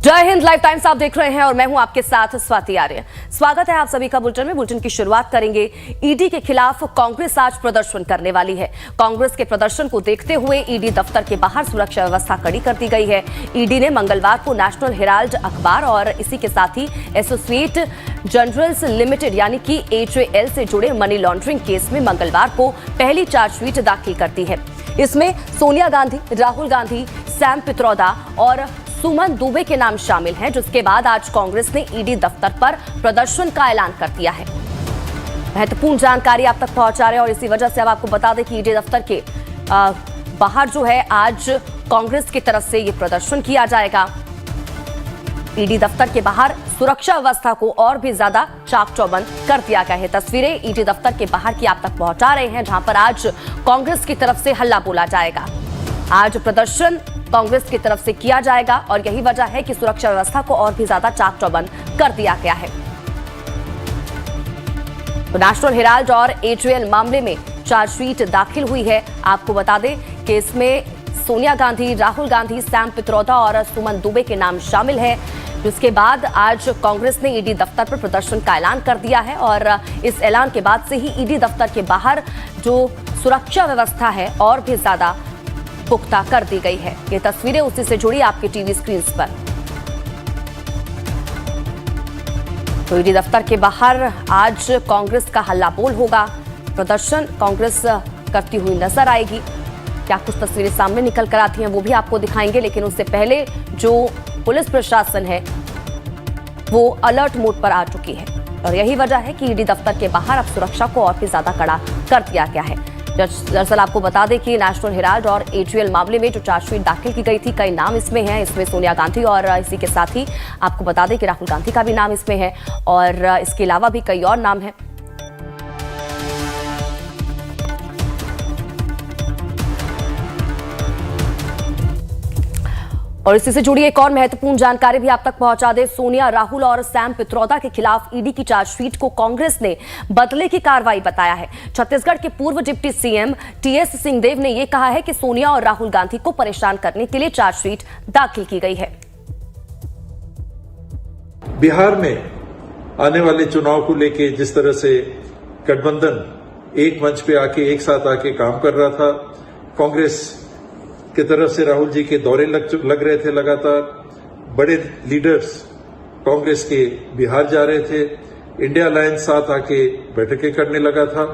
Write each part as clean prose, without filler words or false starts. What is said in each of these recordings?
जय Hind. Live times आप देख रहे हैं और मैं हूं आपके साथ स्वाति आर्य। स्वागत है आप सभी का बुलेटिन में। बुलेटिन की शुरुआत करेंगे। ईडी के खिलाफ कांग्रेस आज प्रदर्शन करने वाली है। कांग्रेस के प्रदर्शन को देखते हुए ईडी दफ्तर के बाहर सुरक्षा व्यवस्था कड़ी कर दी गई है। ईडी ने मंगलवार को नेशनल हेराल्ड अखबार और इसी के साथ ही एसोसिएट जनरल्स लिमिटेड यानी कि HAL से जुड़े मनी लॉन्ड्रिंग केस में मंगलवार को पहली चार्जशीट दाखिल कर दी है। इसमें सोनिया गांधी, राहुल गांधी, सैम पित्रोदा और सुमन दुबे के नाम शामिल हैं, जिसके बाद आज कांग्रेस ने ईडी दफ्तर पर प्रदर्शन का ऐलान कर दिया है। महत्वपूर्ण जानकारी आप तक पहुंचा रहे हैं और इसी वजह से अब आपको बता दें कि ईडी दफ्तर के बाहर जो है आज कांग्रेस की तरफ से ये प्रदर्शन किया जाएगा। ईडी दफ्तर के बाहर सुरक्षा व्यवस्था को और भी ज्यादा चाक चौबंद कर दिया गया है। तस्वीरें ईडी दफ्तर के बाहर की आप तक पहुंचा रहे हैं, जहां पर आज कांग्रेस की तरफ से हल्ला बोला जाएगा। आज प्रदर्शन कांग्रेस की तरफ से किया जाएगा और यही वजह है कि सुरक्षा व्यवस्था को और भी ज्यादा चाक चौबंद कर दिया गया है। तो नेशनल हेराल्ड और HAL मामले में चार्जशीट दाखिल हुई है। आपको बता दें कि इसमें सोनिया गांधी, राहुल गांधी, सैम पित्रोदा और सुमन दुबे के नाम शामिल है। जिसके बाद आज कांग्रेस ने ईडी दफ्तर पर प्रदर्शन का ऐलान कर दिया है और इस ऐलान के बाद से ही ईडी दफ्तर के बाहर जो सुरक्षा व्यवस्था है और भी ज्यादा पुख्ता कर दी गई है। ये तस्वीरें उसी से जुड़ी आपके टीवी स्क्रीन पर। तो ईडी दफ्तर के बाहर आज कांग्रेस का हल्ला बोल होगा। प्रदर्शन कांग्रेस करती हुई नजर आएगी। क्या कुछ तस्वीरें सामने निकल कर आती हैं वो भी आपको दिखाएंगे, लेकिन उससे पहले जो पुलिस प्रशासन है वो अलर्ट मोड पर आ चुकी है और यही वजह है कि ईडी दफ्तर के बाहर अब सुरक्षा को और भी ज्यादा कड़ा कर दिया गया है। दरअसल आपको बता दें कि नेशनल हेराल्ड और HAL मामले में जो चार्जशीट दाखिल की गई थी, कई नाम इसमें हैं। इसमें सोनिया गांधी और इसी के साथ ही आपको बता दें कि राहुल गांधी का भी नाम इसमें है और इसके अलावा भी कई और नाम हैं। और इसी से जुड़ी एक और महत्वपूर्ण जानकारी भी आप तक पहुंचा दे। सोनिया, राहुल और सैम पित्रोदा के खिलाफ ईडी की चार्जशीट को कांग्रेस ने बदले की कार्रवाई बताया है। छत्तीसगढ़ के पूर्व डिप्टी CM TS सिंहदेव ने यह कहा है कि सोनिया और राहुल गांधी को परेशान करने के लिए चार्जशीट दाखिल की गई है। बिहार में आने वाले चुनाव को लेके जिस तरह से गठबंधन एक मंच पे आके एक साथ आके काम कर रहा था, कांग्रेस की तरफ से राहुल जी के दौरे लग रहे थे लगातार। बड़े लीडर्स कांग्रेस के बिहार जा रहे थे। इंडिया अलायंस साथ आके बैठकें करने लगा था।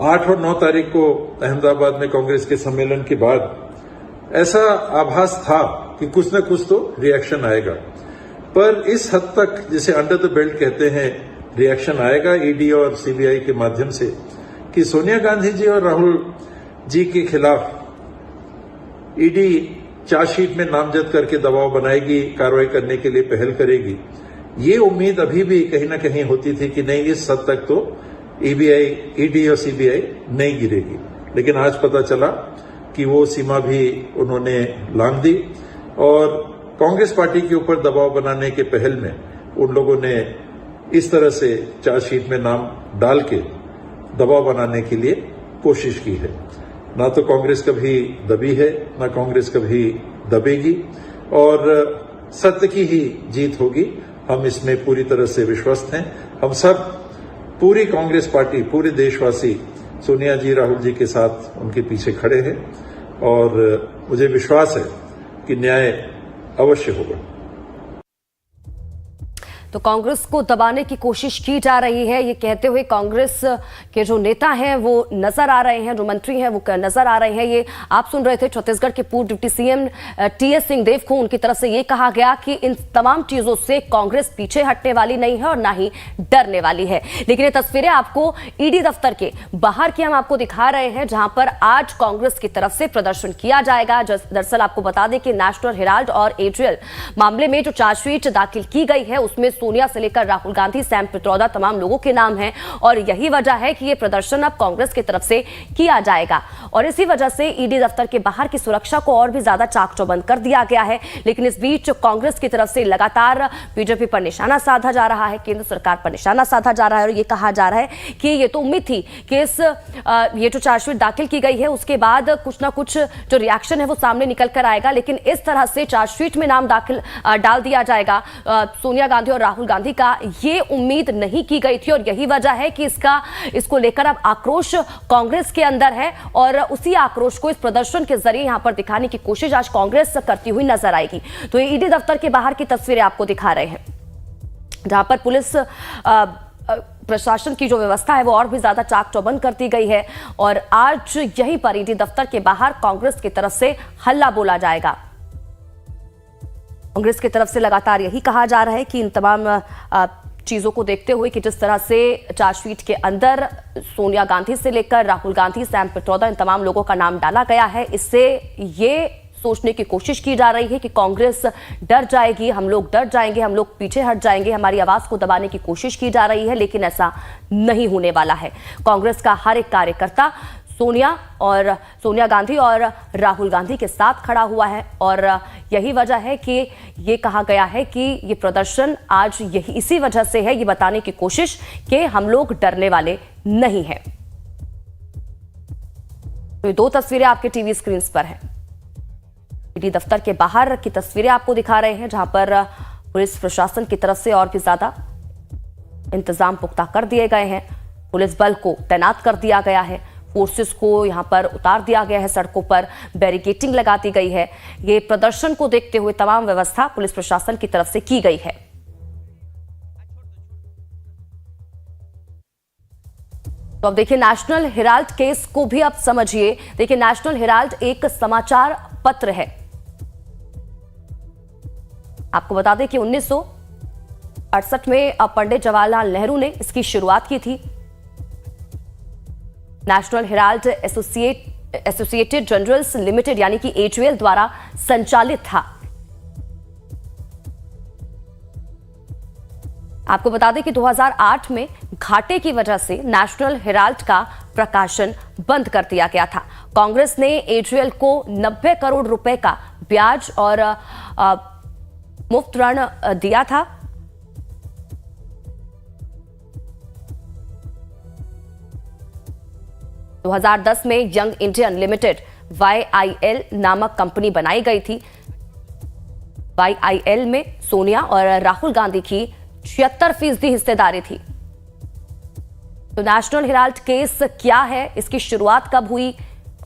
8 और 9 तारीख को अहमदाबाद में कांग्रेस के सम्मेलन के बाद ऐसा आभास था कि कुछ न कुछ तो रिएक्शन आएगा, पर इस हद तक जिसे अंडर द बेल्ट कहते हैं रिएक्शन आएगा ईडी और CBI के माध्यम से कि सोनिया गांधी जी और राहुल जी के खिलाफ ईडी चार्जशीट में नामजद करके दबाव बनाएगी, कार्रवाई करने के लिए पहल करेगी। ये उम्मीद अभी भी कहीं ना कहीं होती थी कि नहीं, इस हद तक तो ईडी और CBI नहीं गिरेगी, लेकिन आज पता चला कि वो सीमा भी उन्होंने लांघ दी और कांग्रेस पार्टी के ऊपर दबाव बनाने के पहल में उन लोगों ने इस तरह से चार्जशीट में नाम डाल के दबाव बनाने के लिए कोशिश की है। ना तो कांग्रेस कभी दबी है, ना कांग्रेस कभी दबेगी और सत्य की ही जीत होगी। हम इसमें पूरी तरह से विश्वस्त हैं। हम सब, पूरी कांग्रेस पार्टी, पूरे देशवासी सोनिया जी, राहुल जी के साथ उनके पीछे खड़े हैं और मुझे विश्वास है कि न्याय अवश्य होगा। तो कांग्रेस को दबाने की कोशिश की जा रही है, ये कहते हुए कांग्रेस के जो नेता हैं वो नजर आ रहे हैं, जो मंत्री हैं वो नजर आ रहे हैं। ये आप सुन रहे थे छत्तीसगढ़ के पूर्व डिप्टी CM TS सिंहदेव को उनकी तरफ से ये कहा गया कि इन तमाम चीजों से कांग्रेस पीछे हटने वाली नहीं है और ना ही डरने वाली है। लेकिन ये तस्वीरें आपको ईडी दफ्तर के बाहर की हम आपको दिखा रहे हैं, जहां पर आज कांग्रेस की तरफ से प्रदर्शन किया जाएगा। दरअसल आपको बता दें कि नेशनल हेराल्ड और HAL मामले में जो चार्जशीट दाखिल की गई है उसमें सोनिया से लेकर राहुल गांधी, सैम पित्रोदा, तमाम लोगों के नाम हैं और यही वजह है कि ये प्रदर्शन अब कांग्रेस की तरफ से किया जाएगा और इसी वजह से ईडी दफ्तर के बाहर की सुरक्षा को और भी ज्यादा चाक चौबंद कर दिया गया है। लेकिन इस बीच कांग्रेस की तरफ से लगातार बीजेपी पर निशाना साधा जा रहा है, केंद्र सरकार पर निशाना साधा जा रहा है और ये कहा जा रहा है कि ये तो उम्मीद थी कि ये जो चार्जशीट दाखिल की गई है उसके बाद कुछ ना कुछ जो रिएक्शन है वो सामने निकल कर आएगा, लेकिन इस तरह से चार्जशीट में नाम डाल दिया जाएगा सोनिया गांधी और राहुल गांधी का, ये उम्मीद नहीं की गई थी और यही वजह है कि इसको लेकर अब आक्रोश कांग्रेस के अंदर है और उसी आक्रोश को इस प्रदर्शन के जरिए यहां पर दिखाने की कोशिश आज कांग्रेस करती हुई नजर आएगी। तो ये ईडी दफ्तर के बाहर की तस्वीरें आपको दिखा रहे हैं जहां पर पुलिस प्रशासन की जो व्यवस्था है वो और भी ज्यादा चाक चौबंद कर दी गई है और आज यहीं पर ईडी दफ्तर के बाहर कांग्रेस की तरफ से हल्ला बोला जाएगा। कांग्रेस की तरफ से लगातार यही कहा जा रहा है कि इन तमाम चीजों को देखते हुए कि जिस तरह से चार्जशीट के अंदर सोनिया गांधी से लेकर राहुल गांधी, सैम पित्रोदा, इन तमाम लोगों का नाम डाला गया है, इससे ये सोचने की कोशिश की जा रही है कि कांग्रेस डर जाएगी, हम लोग डर जाएंगे, हम लोग पीछे हट जाएंगे, हमारी आवाज को दबाने की कोशिश की जा रही है, लेकिन ऐसा नहीं होने वाला है। कांग्रेस का हर एक कार्यकर्ता सोनिया गांधी और राहुल गांधी के साथ खड़ा हुआ है और यही वजह है कि ये कहा गया है कि ये प्रदर्शन आज यही इसी वजह से है, ये बताने की कोशिश कि हम लोग डरने वाले नहीं हैं। तो ये दो तस्वीरें आपके टीवी स्क्रीन पर हैं। ईडी दफ्तर के बाहर की तस्वीरें आपको दिखा रहे हैं जहां पर पुलिस प्रशासन की तरफ से और भी ज्यादा इंतजाम पुख्ता कर दिए गए हैं, पुलिस बल को तैनात कर दिया गया है, फोर्सेस को यहां पर उतार दिया गया है, सड़कों पर बैरिकेडिंग लगा दी गई है। ये प्रदर्शन को देखते हुए तमाम व्यवस्था पुलिस प्रशासन की तरफ से की गई है। तो अब देखिए नेशनल हेराल्ड केस को भी आप समझिए। देखिए नेशनल हेराल्ड एक समाचार पत्र है। आपको बता दें कि 1968 में पंडित जवाहरलाल नेहरू ने इसकी शुरुआत की थी। National Herald associated journals limited यानी कि एचयूएल द्वारा संचालित था। आपको बता दें कि 2008 में घाटे की वजह से नेशनल हेराल्ड का प्रकाशन बंद कर दिया गया था। कांग्रेस ने एचयूएल को 90 करोड़ रुपए का ब्याज और मुफ्त ऋण दिया था। तो 2010 में यंग इंडियन लिमिटेड YIL नामक कंपनी बनाई गई थी। YIL में सोनिया और राहुल गांधी की 76% हिस्सेदारी थी। तो नेशनल हेराल्ड केस क्या है, इसकी शुरुआत कब हुई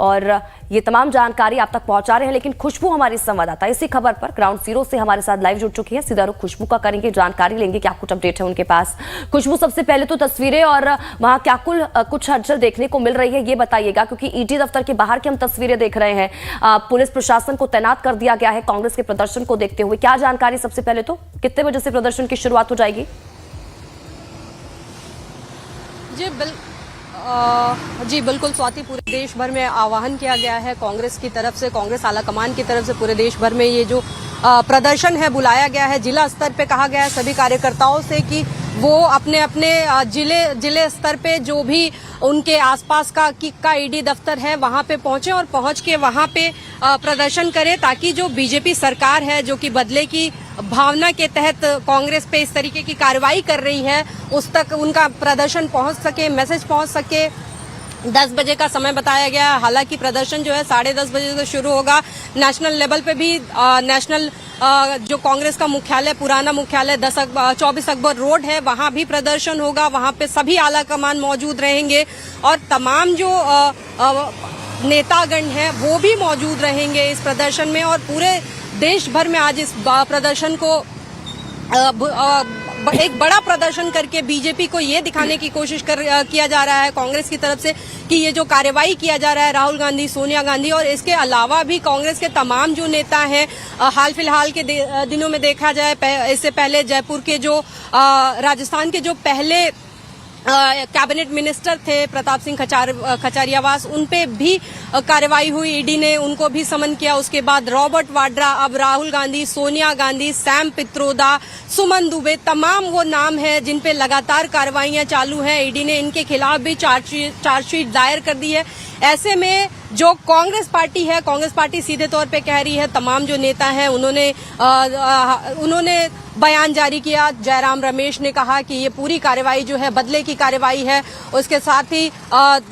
और ये तमाम जानकारी आप तक पहुंचा रहे हैं। लेकिन खुशबू हमारी संवाददाता इसी खबर पर ग्राउंड जीरो से हमारे साथ लाइव जुड़ चुकी है। सीधा रुख खुशबू का करेंगे, जानकारी लेंगे क्या कुछ अपडेट है उनके पास। खुशबू, सबसे पहले तो तस्वीरें और वहां क्या कुछ हलचल देखने को मिल रही है ये बताइएगा, क्योंकि ईडी दफ्तर के बाहर की हम तस्वीरें देख रहे हैं। पुलिस प्रशासन को तैनात कर दिया गया है कांग्रेस के प्रदर्शन को देखते हुए। क्या जानकारी सबसे पहले तो, कितने बजे से प्रदर्शन की शुरुआत हो जाएगी? जी बिल्कुल स्वाति, पूरे देश भर में आह्वान किया गया है कांग्रेस की तरफ से, कांग्रेस आलाकमान की तरफ से पूरे देश भर में ये जो प्रदर्शन है बुलाया गया है। जिला स्तर पे कहा गया है सभी कार्यकर्ताओं से कि वो अपने अपने जिले स्तर पे जो भी उनके आसपास का ईडी दफ्तर है वहां पे पहुंचे और पहुंच के वहां पे प्रदर्शन करें, ताकि जो बीजेपी सरकार है जो कि बदले की भावना के तहत कांग्रेस पे इस तरीके की कार्रवाई कर रही है उस तक उनका प्रदर्शन पहुंच सके, मैसेज पहुंच सके। 10 बजे का समय बताया गया। हालांकि प्रदर्शन जो है 10:30 बजे से शुरू होगा। नेशनल लेवल पे भी नेशनल जो कांग्रेस का मुख्यालय, पुराना मुख्यालय 24 अकबर रोड है, वहां भी प्रदर्शन होगा। वहां पे सभी आला कमान मौजूद रहेंगे और तमाम जो नेतागण हैं वो भी मौजूद रहेंगे इस प्रदर्शन में। और पूरे देश भर में आज इस प्रदर्शन को एक बड़ा प्रदर्शन करके बीजेपी को ये दिखाने की कोशिश किया जा रहा है कांग्रेस की तरफ से कि ये जो कार्रवाई किया जा रहा है राहुल गांधी, सोनिया गांधी और इसके अलावा भी कांग्रेस के तमाम जो नेता हैं, हाल फिलहाल के दिनों में देखा जाए, इससे पहले जयपुर के जो राजस्थान के जो पहले कैबिनेट मिनिस्टर थे प्रताप सिंह खचारियावास, उन पे भी कार्रवाई हुई। ईडी ने उनको भी समन किया। उसके बाद रॉबर्ट वाड्रा, अब राहुल गांधी, सोनिया गांधी, सैम पित्रोदा, सुमन दुबे, तमाम वो नाम है जिन पे लगातार कार्रवाइयां चालू हैं। ईडी ने इनके खिलाफ भी चार्जशीट दायर कर दी है। ऐसे में जो कांग्रेस पार्टी है, कांग्रेस पार्टी सीधे तौर पे कह रही है, तमाम जो नेता हैं उन्होंने बयान जारी किया। जयराम रमेश ने कहा कि ये पूरी कार्रवाई जो है बदले की कार्रवाई है। उसके साथ ही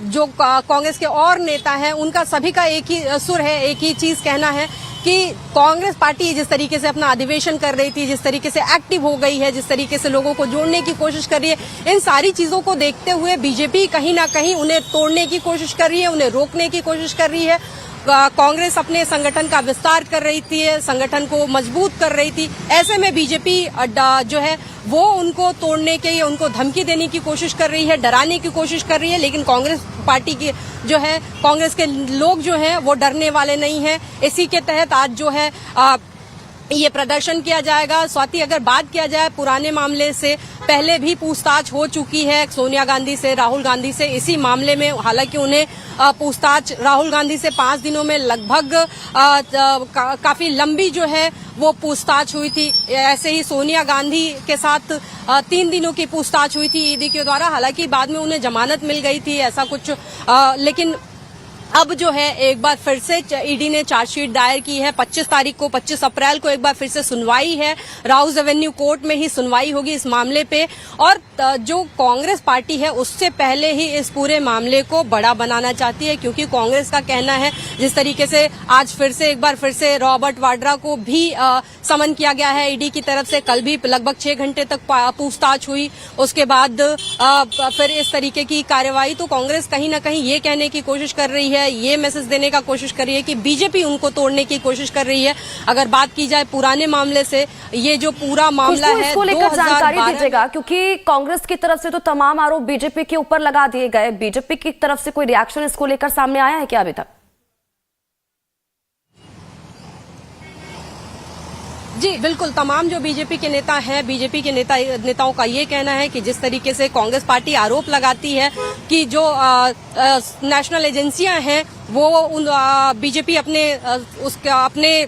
जो कांग्रेस के और नेता हैं उनका सभी का एक ही सुर है, एक ही चीज कहना है कि कांग्रेस पार्टी जिस तरीके से अपना अधिवेशन कर रही थी, जिस तरीके से एक्टिव हो गई है, जिस तरीके से लोगों को जोड़ने की कोशिश कर रही है, इन सारी चीजों को देखते हुए बीजेपी कहीं ना कहीं उन्हें तोड़ने की कोशिश कर रही है, उन्हें रोकने की कोशिश कर रही है। कांग्रेस अपने संगठन का विस्तार कर रही थी, संगठन को मजबूत कर रही थी। ऐसे में बीजेपी जो है वो उनको तोड़ने के, उनको धमकी देने की कोशिश कर रही है, डराने की कोशिश कर रही है। लेकिन कांग्रेस पार्टी की जो है, कांग्रेस के लोग जो हैं वो डरने वाले नहीं हैं। इसी के तहत आज जो है ये प्रदर्शन किया जाएगा। स्वाति, अगर बात किया जाए पुराने मामले से, पहले भी पूछताछ हो चुकी है सोनिया गांधी से, राहुल गांधी से इसी मामले में। हालांकि उन्हें पूछताछ राहुल गांधी से 5 दिनों में लगभग काफी लंबी जो है वो पूछताछ हुई थी। ऐसे ही सोनिया गांधी के साथ 3 दिनों की पूछताछ हुई थी ईडी के द्वारा। हालांकि बाद में उन्हें जमानत मिल गई थी, ऐसा कुछ लेकिन अब जो है एक बार फिर से ईडी ने चार्जशीट दायर की है। 25 अप्रैल को एक बार फिर से सुनवाई है। राउज एवेन्यू कोर्ट में ही सुनवाई होगी इस मामले पे। और जो कांग्रेस पार्टी है उससे पहले ही इस पूरे मामले को बड़ा बनाना चाहती है, क्योंकि कांग्रेस का कहना है जिस तरीके से आज फिर से एक बार फिर से रॉबर्ट वाड्रा को भी समन किया गया है ईडी की तरफ से। कल भी लगभग 6 घंटे तक पूछताछ हुई। उसके बाद फिर इस तरीके की कार्रवाई। तो कांग्रेस कहीं ना कहीं ये कहने की कोशिश कर रही है, ये मैसेज देने का कोशिश कर रही है कि बीजेपी उनको तोड़ने की कोशिश कर रही है। अगर बात की जाए पुराने मामले से, ये जो पूरा मामला है, इसको लेकर जानकारी दीजिएगा, क्योंकि कांग्रेस की तरफ से तो तमाम आरोप बीजेपी के ऊपर लगा दिए गए। बीजेपी की तरफ से कोई रिएक्शन इसको लेकर सामने आया है क्या अभी तक? जी बिल्कुल, तमाम जो बीजेपी के नेता हैं, बीजेपी के नेताओं का ये कहना है कि जिस तरीके से कांग्रेस पार्टी आरोप लगाती है कि जो नेशनल एजेंसियां हैं वो बीजेपी अपने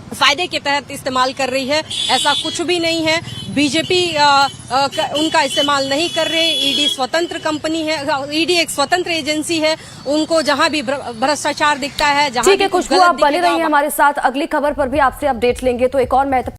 फायदे के तहत इस्तेमाल कर रही है, ऐसा कुछ भी नहीं है। बीजेपी उनका इस्तेमाल नहीं कर रहे। ईडी स्वतंत्र कंपनी है, ईडी एक स्वतंत्र एजेंसी है। उनको जहां भी भ्रष्टाचार दिखता है, जहां ठीक है, खुशबू आप बने रहिए हमारे साथ। अगली खबर पर भी आपसे अपडेट लेंगे। तो एक और महत्वपूर्ण